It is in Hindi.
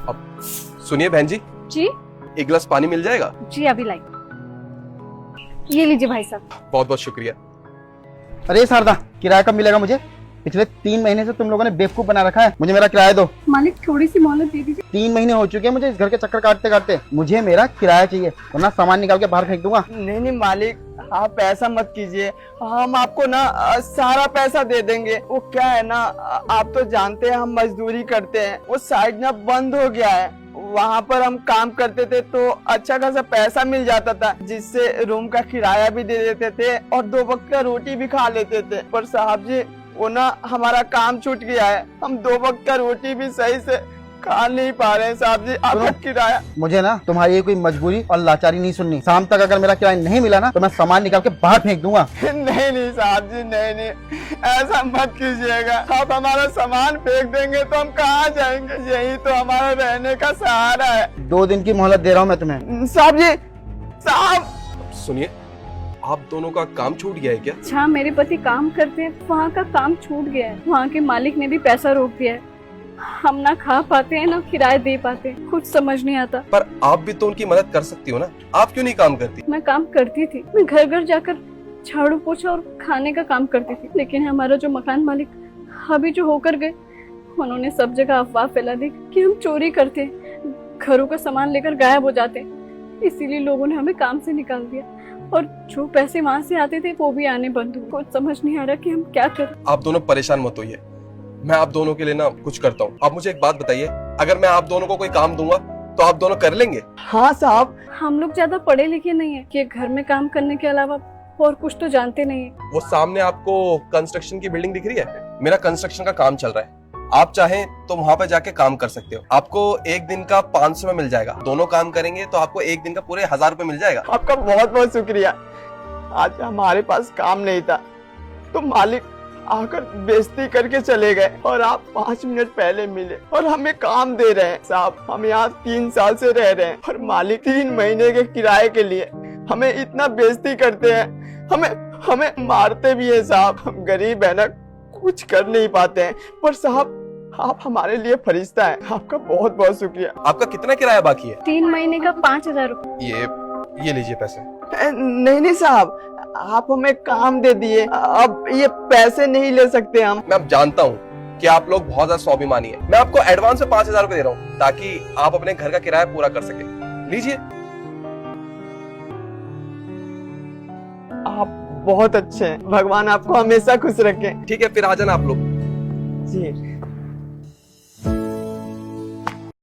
अब सुनिए बहन जी, जी एक गिलास पानी मिल जाएगा? जी अभी लाई। ये लीजिए भाई साहब। बहुत बहुत शुक्रिया। अरे शारदा, किराया कब मिलेगा मुझे? पिछले 3 महीने से तुम लोगों ने बेवकूफ बना रखा है। मुझे मेरा किराया दो। मालिक थोड़ी सी मोहलत दे दीजिए। 3 महीने हो चुके हैं मुझे इस घर के चक्कर काटते काटते। मुझे मेरा किराया चाहिए, वरना सामान निकाल के बाहर फेंक दूंगा। नहीं नहीं मालिक, आप ऐसा मत कीजिए। हम आपको ना सारा पैसा दे देंगे। वो क्या है ना, आप तो जानते हैं हम मजदूरी करते हैं। वो साइड ना बंद हो गया है, वहाँ पर हम काम करते थे तो अच्छा खासा पैसा मिल जाता था, जिससे रूम का किराया भी दे देते थे और 2 वक्त का रोटी भी खा लेते थे। पर साहब जी, वो ना हमारा काम छूट गया है। हम 2 वक्त का रोटी भी सही से खा नहीं पा रहे हैं साहब जी। आपका किराया। मुझे ना तुम्हारी कोई मजबूरी और लाचारी नहीं सुननी। शाम तक अगर मेरा किराया नहीं मिला ना तो मैं सामान निकाल के बाहर फेंक दूंगा। नहीं नहीं साहब जी, नहीं नहीं, ऐसा मत कीजिएगा। आप हमारा सामान फेंक देंगे तो हम कहाँ जाएंगे? यही तो हमारा रहने का सहारा है। 2 दिन की मोहलत दे रहा हूँ मैं तुम्हें। साहब जी, साहब सुनिए, आप दोनों का काम छूट गया है क्या? जहाँ मेरे पति काम करते हैं वहाँ का काम छूट गया है। वहाँ के मालिक ने भी पैसा रोक दिया है। हम ना खा पाते हैं ना किराया दे पाते हैं। कुछ समझ नहीं आता। पर आप भी तो उनकी मदद कर सकती हो ना, आप क्यों नहीं काम करती? मैं काम करती थी, मैं घर घर जाकर झाड़ू पोछा और खाने का काम करती थी। लेकिन हमारा जो मकान मालिक अभी जो होकर गए, उन्होंने सब जगह अफवाह फैला दी कि हम चोरी करते हैं, घरों का सामान लेकर गायब हो जाते हैं। इसीलिए लोगों ने हमें काम से निकाल दिया और जो पैसे वहाँ से आते थे वो भी आने बंद हुए। कुछ समझ नहीं आ रहा कि हम क्या करें। आप दोनों परेशान मत होइए, मैं आप दोनों के लिए ना कुछ करता हूँ। आप मुझे एक बात बताइए, अगर मैं आप दोनों को कोई काम दूंगा तो आप दोनों कर लेंगे? हाँ साहब। हम लोग ज्यादा पढ़े लिखे नहीं है कि घर में काम करने के अलावा और कुछ तो जानते नहीं है। वो सामने आपको कंस्ट्रक्शन की बिल्डिंग दिख रही है? मेरा कंस्ट्रक्शन का काम चल रहा है। आप चाहें तो वहां पे जाके काम कर सकते हो। आपको एक दिन का 500 में मिल जाएगा। दोनों काम करेंगे तो आपको एक दिन का पूरे 1000 रुपए मिल जाएगा। आपका बहुत बहुत शुक्रिया। आज हमारे पास काम नहीं था तो मालिक आकर बेइज्जती करके चले गए और आप 5 मिनट पहले मिले और हमें काम दे रहे हैं। साहब, हम यहाँ 3 साल से रह रहे हैं और मालिक 3 महीने के किराए के लिए हमें इतना बेइज्जती करते हैं। हमें मारते भी है साहब। हम गरीब है ना, कुछ कर नहीं पाते हैं। पर साहब, आप हमारे लिए फरिश्ता है। आपका बहुत बहुत शुक्रिया। आपका कितना किराया बाकी है? 3 महीने का 5000 रुपए। ये लीजिए पैसे। नहीं नहीं साहब, आप हमें काम दे दिए, अब ये पैसे नहीं ले सकते हम। मैं अब जानता हूँ कि आप लोग बहुत ज्यादा स्वाभिमानी है। मैं आपको एडवांस में 5000 रुपए दे रहा हूँ ताकि आप अपने घर का किराया पूरा कर सके। लीजिए। आप बहुत अच्छे हैं, भगवान आपको हमेशा खुश रखें। ठीक है, फिर आ जाना आप लोग। जी।